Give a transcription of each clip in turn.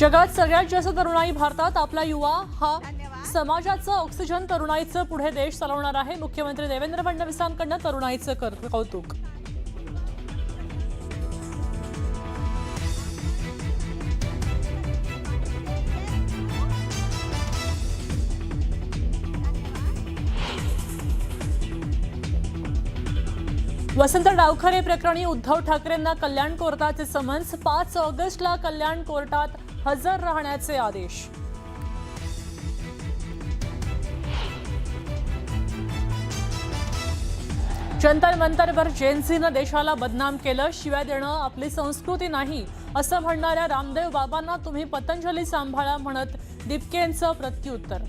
जगात सगळ्यात जास्त तरुणाई भारतात. आपला युवा हा समाजाचं ऑक्सिजन. तरुणाईचं पुढे देश चालवणार आहे. मुख्यमंत्री देवेंद्र फडणवीसांकडून तरुणाईचं कौतुक. वसंत डावखरे प्रकरणी उद्धव ठाकरेंना कल्याण कोर्टाचे समन्स. 5 ऑगस्टला कल्याण कोर्टात हजर राहण्याचे आदेश. जंतर मंतरवर जेएनसीनं देशाला बदनाम केलं. शिव्या देणं आपली संस्कृती नाही असं म्हणणाऱ्या रामदेव बाबांना तुम्ही पतंजली सांभाळा म्हणत दिपकेंचं प्रत्युत्तर.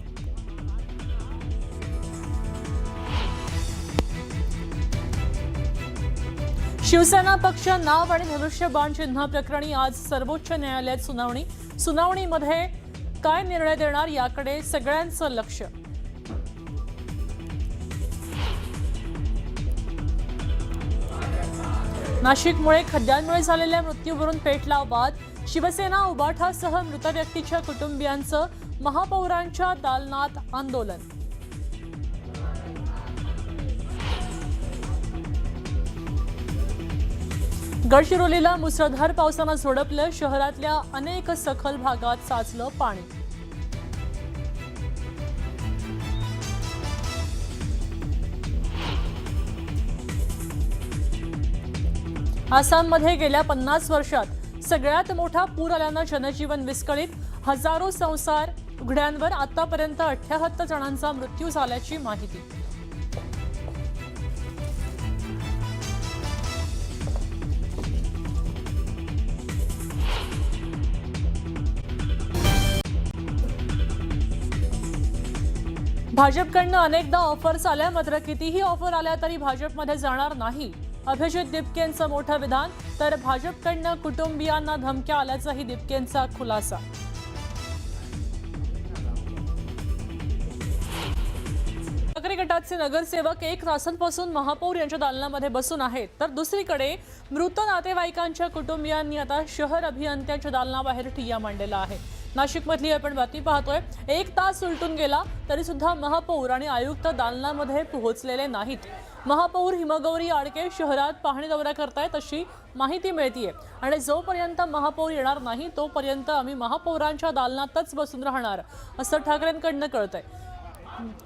शिवसेना पक्ष नाव आणि धनुष्यबाण चिन्ह प्रकरणी आज सर्वोच्च न्यायालयात सुनावणी. सुनावणीमध्ये काय निर्णय देणार याकडे सगळ्यांचं लक्ष. नाशिकमुळे खड्ड्यांमुळे झालेल्या मृत्यूवरून पेटला वाद. शिवसेना उबाठासह मृत व्यक्तीच्या कुटुंबियांचं महापौरांच्या दालनात आंदोलन. गडचिरोलीला मुसळधार पावसानं झोडपलं. शहरातल्या अनेक सखल भागात साचलं पाणी. आसाममध्ये गेल्या 50 वर्षात सगळ्यात मोठा पूर आल्यानं जनजीवन विस्कळीत. हजारो संसार उघड्यांवर. आतापर्यंत 78 जणांचा मृत्यू झाल्याची माहिती. भाजपकडनं अनेकदा ऑफर्स आल्या, मात्र कितीही ऑफर आल्या तरी भाजपमध्ये जाणार नाही. अभिजित दिपकेंचं मोठं विधान. तर भाजपकडनं कुटुंबियांना धमक्या आल्याचाही दिपकेंचा खुलासा. ठाकरे गटाचे नगरसेवक 1 तासांपासून महापौर यांच्या दालनामध्ये बसून आहेत. तर दुसरीकडे मृत नातेवाईकांच्या कुटुंबियांनी आता शहर अभियंत्यांच्या दालनाबाहेर ठिय्या मांडलेला आहे. नाशिकमधली आपण बातमी पाहतोय. 1 तास उलटून गेला तरी सुद्धा महापौर आणि आयुक्त दालनामध्ये पोहोचलेले नाहीत. महापौर हिमगौरी आडके शहरात पाहणी दौरा करतायत अशी माहिती मिळतीये. आणि जोपर्यंत महापौर येणार नाही तोपर्यंत आम्ही महापौरांच्या दालनातच बसून राहणार असं ठाकरेंकडनं कळतंय.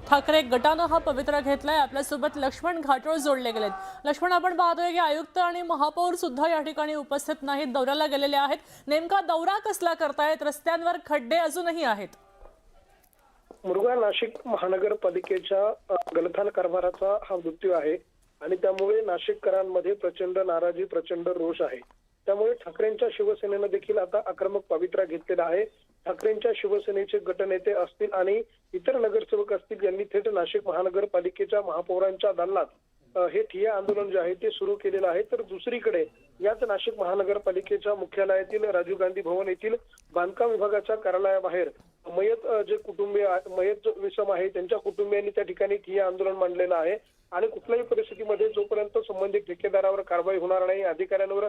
ठाकरे गटानं हा पवित्रा घेतलाय. आपल्यासोबत लक्ष्मण घाटोळ जोडले गेलेत. लक्ष्मण, आपण पाहतोय की आयुक्त आणि महापौर सुद्धा या ठिकाणी उपस्थित नाहीत, दौऱ्याला गेलेले आहेत. नेमका दौरा कसला करतायत? रस्त्यांवर खड्डे अजूनही आहेत. मुरुगा नाशिक महानगरपालिकेच्या गलथान कारभाराचा हा मृत्यू आहे आणि त्यामुळे नाशिककरांमध्ये प्रचंड नाराजी, प्रचंड रोष आहे. त्यामुळे ठाकरेंच्या शिवसेनेनं देखील आता आक्रमक पवित्रा घेतलेला आहे. ठाकरेंच्या शिवसेनेचे गटनेते असतील आणि इतर नगरसेवक असतील यांनी थेट नाशिक महानगरपालिकेच्या महापौरांच्या दालनात हे ठिय्या आंदोलन जे आहे ते सुरू केलेलं आहे. तर दुसरीकडे याच नाशिक महानगरपालिकेच्या मुख्यालयातील राजीव गांधी भवन येथील बांधकाम विभागाच्या कार्यालयाबाहेर मयत जे कुटुंबीय मयत जो विषम आहे त्यांच्या कुटुंबियांनी त्या ठिकाणी ठिय्या आंदोलन मांडलेलं आहे. आणि कुठल्याही परिस्थितीमध्ये जोपर्यंत संबंधित ठेकेदारावर कारवाई होणार नाही, अधिकाऱ्यांवर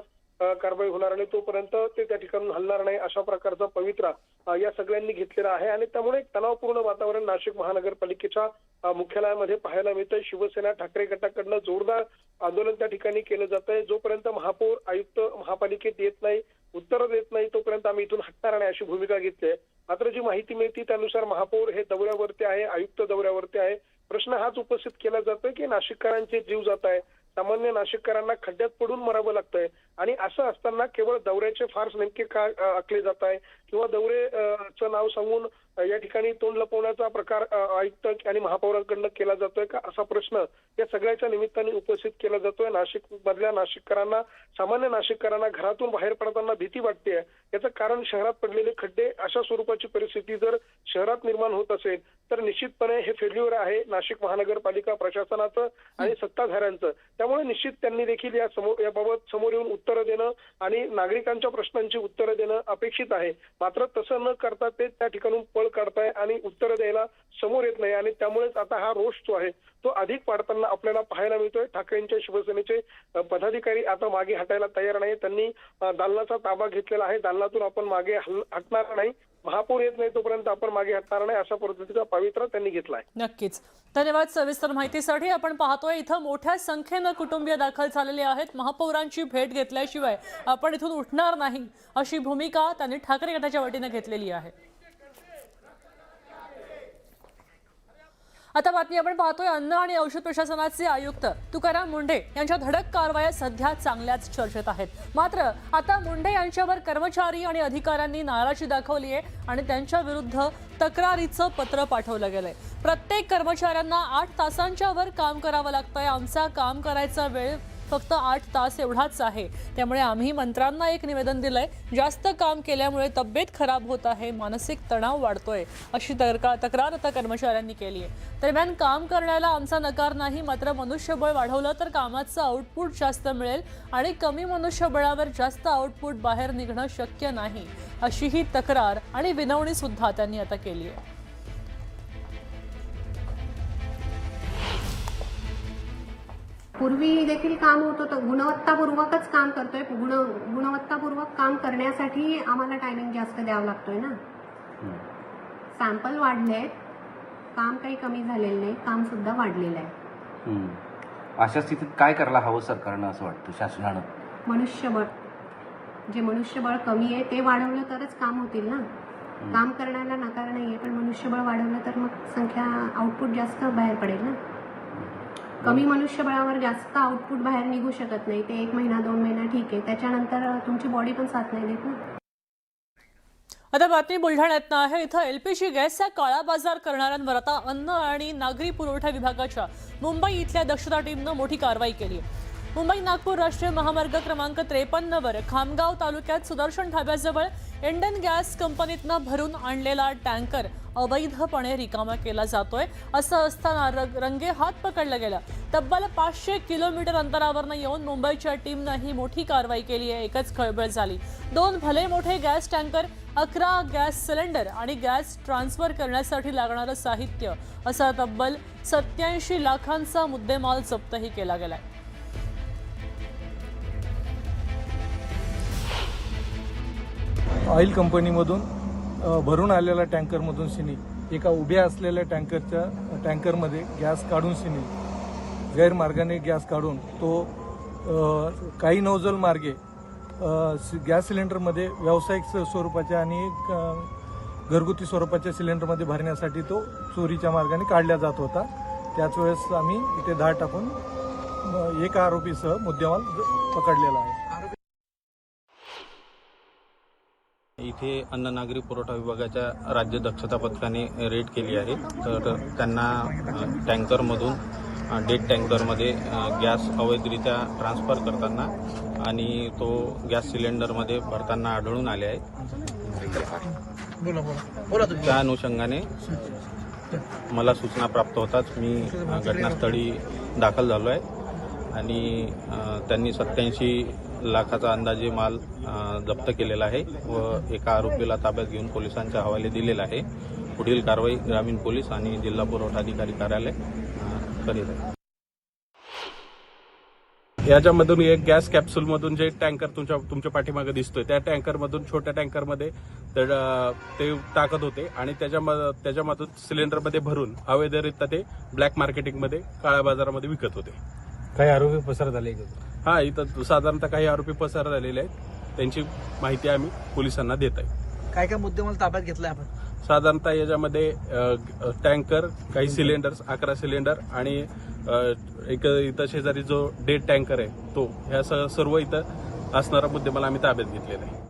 कारवाई होणार नाही, तोपर्यंत ते त्या ठिकाणी हलणार नाही अशा प्रकारचा पवित्रा या सगळ्यांनी घेतलेला आहे. आणि त्यामुळे तणावपूर्ण वातावरण नाशिक महानगरपालिकेच्या मुख्यालयामध्ये पाहायला मिळतंय. शिवसेना ठाकरे गटाकडनं जोरदार आंदोलन त्या ठिकाणी केलं जात आहे. जोपर्यंत महापौर आयुक्त महापालिकेत येत नाही, उत्तर देत नाही, तोपर्यंत आम्ही इथून हटणार नाही अशी भूमिका घेतली आहे. मात्र जी माहिती मिळते त्यानुसार महापौर हे दौऱ्यावरती आहे, आयुक्त दौऱ्यावरती आहे. प्रश्न हाच उपस्थित केला जातोय की नाशिककरांचे जीव जात आहे, सामान्य नाशिककरांना खड्ड्यात पडून मरावं लागतंय. आणि असं असताना केवळ दौऱ्याचे फार्स नेमके काय आखले जात आहे किंवा दौरेचं नाव सांगून या ठिकाणी तोंड लपवण्याचा प्रकार आयुक्त आणि महापौरांकडनं केला जातोय का असा प्रश्न या सगळ्याच्या निमित्ताने उपस्थित केला जातोय. नाशिक मधल्या नाशिककरांना, सामान्य नाशिककरांना घरातून बाहेर पडताना भीती वाटते. याचं कारण शहरात पडलेले खड्डे. अशा स्वरूपाची परिस्थिती जर शहरात निर्माण होत असेल तर निश्चितपणे हे फेल्युअर आहे नाशिक महानगरपालिका प्रशासनाचं आणि सत्ताधाऱ्यांचं. त्यामुळे निश्चित त्यांनी देखील याबाबत समोर येऊन उत्तरं देणं आणि नागरिकांच्या प्रश्नांची उत्तरं देणं अपेक्षित आहे. मात्र तसं न करता ते त्या ठिकाणून पळ काढताय आणि उत्तरं द्यायला समोर येत नाही आणि त्यामुळेच आता हा रोष जो आहे तो अधिक वाढताना आपल्याला पाहायला मिळतोय. ठाकरेंच्या शिवसेनेचे पदाधिकारी आता मागे हटायला तयार नाही. त्यांनी दालनाचा ताबा घेतलेला आहे. दालनातून आपण मागे हटणार नाही, महापौर येत नाही तोपर्यंत आपण मागे हटणार नाही, अशा पद्धतीचा पवित्रा त्यांनी घेतलाय. नक्कीच. धन्यवाद सविस्तर माहितीसाठी. आपण पाहतोय इथं मोठ्या संख्येनं कुटुंबीय दाखल झालेले आहेत. महापौरांची भेट घेतल्याशिवाय आपण इथून उठणार नाही अशी भूमिका त्यांनी ठाकरे गटाच्या वतीने घेतलेली आहे. आता बातमी आपण पाहतोय अन्न आणि औषध प्रशासनाचे आयुक्त तुकाराम मुंढे यांच्या धडक कारवाया सध्या चांगल्याच चर्चेत आहेत. मात्र आता मुंढे यांच्यावर कर्मचारी आणि अधिकाऱ्यांनी नाराजी दाखवली आहे आणि त्यांच्या विरुद्ध तक्रारीचं पत्र पाठवलं गेलंय. प्रत्येक कर्मचाऱ्यांना 8 तासांच्या वर काम करावं लागतंय. आमचा काम करायचा वेळ फक्त 8 तास एवढाच आहे. त्यामुळे आम्ही मंत्र्यांना एक निवेदन दिलंय. जास्त काम केल्यामुळे तब्येत खराब होत आहे, मानसिक तणाव वाढतोय अशी तक्रार आता कर्मचाऱ्यांनी केली आहे. दरम्यान काम करण्याला आमचा नकार नाही, मात्र मनुष्यबळ वाढवलं तर कामाचं आउटपुट जास्त मिळेल आणि कमी मनुष्यबळावर जास्त आउटपुट बाहेर निघणं शक्य नाही अशी ही तक्रार आणि विनवणी सुद्धा त्यांनी आता केली आहे. पूर्वी देखील काम होत होतं, गुणवत्तापूर्वकच काम करतोय. गुणवत्तापूर्वक काम करण्यासाठी आम्हाला टायमिंग जास्त द्यावा लागतोय ना. सॅम्पल वाढले, काम काही कमी झालेलं नाही, काम सुद्धा वाढलेलं आहे. अशा स्थितीत काय करायला हवं सरकारनं असं वाटतं शासनानं? मनुष्यबळ, जे मनुष्यबळ कमी आहे ते वाढवलं तरच काम होतील ना. काम करण्याला नकार नाहीये, पण मनुष्यबळ वाढवलं तर मग संख्या आउटपुट जास्त बाहेर पडेल ना. कमी मनुष्यबळावर जास्त आउटपुट बाहेर निघू शकत नाही. ते 1 महिना 2 महिना ठीक आहे, त्याच्यानंतर तुमची बॉडी पण साथ नाही देत ना. आता बातमी बुलढाण्यात आहे. इथं LPG गॅसचा काळा बाजार करणाऱ्यांवर आता अन्न आणि नागरी पुरवठा विभागाच्या मुंबई इथल्या दक्षता टीमनं मोठी कारवाई केली आहे. मुंबई नागपूर राष्ट्रीय महामार्ग क्रमांक 53 वर खामगाव तालुक्यात सुदर्शन ढाब्याजवळ इंडियन गॅस कंपनीतनं भरून आणलेला टँकर अवैधपणे रिकामा केला जातोय. असं असताना रंगेहात पकडलं गेलं. तब्बल 500 किलोमीटर अंतरावरनं येऊन मुंबईच्या टीमनं ही मोठी कारवाई केली आहे. एकच खळबळ झाली. 2 भले मोठे गॅस टँकर, 11 गॅस सिलेंडर आणि गॅस ट्रान्सफर करण्यासाठी लागणारं साहित्य असा तब्बल 87 लाखांचा मुद्देमाल जप्तही केला गेलाय. ऑइल कंपनीमधून भरून आलेल्या टँकरमधून सिनी एका उभ्या असलेल्या टँकरमध्ये गॅस काढून सिनी गैरमार्गाने गॅस काढून तो काही नोझल मार्गे गॅस सिलेंडरमध्ये व्यावसायिक स्वरूपाच्या आणि घरगुती स्वरूपाच्या सिलेंडरमध्ये भरण्यासाठी तो चोरीच्या मार्गाने काढला जात होता. त्याच वेळेस आम्ही इथे धाड टाकून एका आरोपीसह मुद्देमाल पकडलेला आहे. इथे अन्न नागरी पुरवठा विभागाच्या राज्य दक्षता पथकाने रेड केली आहे. तर त्यांना टँकरमधून डेड टँकरमध्ये गॅस अवैधरित्या ट्रान्सफर करताना आणि तो गॅस सिलेंडरमध्ये भरताना आढळून आले आहे. त्या अनुषंगाने मला सूचना प्राप्त होताच मी घटनास्थळी दाखल झालो आहे आणि त्यांनी 87 लाखाचा अंदाजे माल जप्त केलेला आहे व एका आरोपीला ताब्यात घेऊन पोलिसांच्या हवाले दिलेला आहे. पुढील कारवाई ग्रामीण पोलीस आणि जिल्हा पुरवठा अधिकारी कार्यालय करीत आहे. याच्यामधून एक गॅस कॅप्सूलमधून जे टँकर तुमच्या पाठीमागे दिसतोय त्या टँकरमधून छोट्या टँकरमध्ये ते टाकत होते आणि त्याच्यामधून सिलेंडरमध्ये भरून अवैधरित्या ते ब्लॅक मार्केटिंगमध्ये काळ्या बाजारामध्ये विकत होते. काही आरोपी पसार झाले. हा, इथं साधारणतः काही आरोपी पसार झालेले आहेत. त्यांची माहिती आम्ही पोलिसांना देत आहे. काय काय मुद्देमाल ताब्यात घेतलाय आपण? साधारणतः याच्यामध्ये टँकर, काही सिलेंडर्स, 11 सिलेंडर आणि इथं शेजारी जो डेड टँकर आहे तो ह्या सर्व इथं असणारा मुद्देमाल आम्ही ताब्यात घेतलेला आहे.